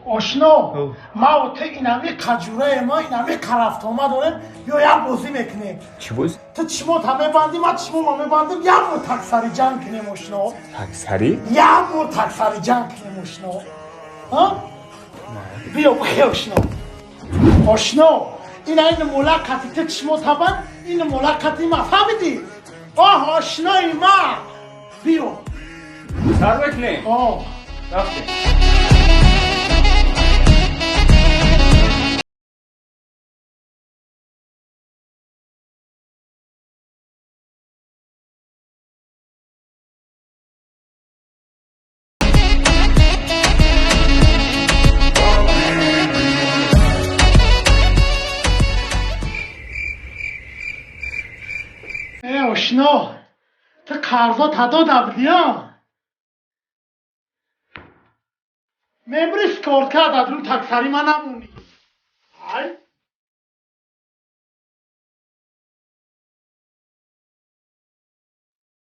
آشنا ما و تو این همه کجوره ما این همه کرفتامه داریم یا یک بازی میکنیم. چی بازی؟ تو چشمو تا میبندی ما چشمو ما میبندیم یک بار تکسری جنگ کنیم آشنا. تکسری؟ یک بار تکسری جنگ کنیم آشنا. ها؟ بیا بخی آشنا. آشنا این ملاقاتی تو چشمو تا بند این ملاقاتی ما فهمیدی؟ آشنای ما بیا سر بکنیم رفتیم آشنا تو قرضا تداد عبدی ها ممبریش کار کرد از رو تکسری من نمونی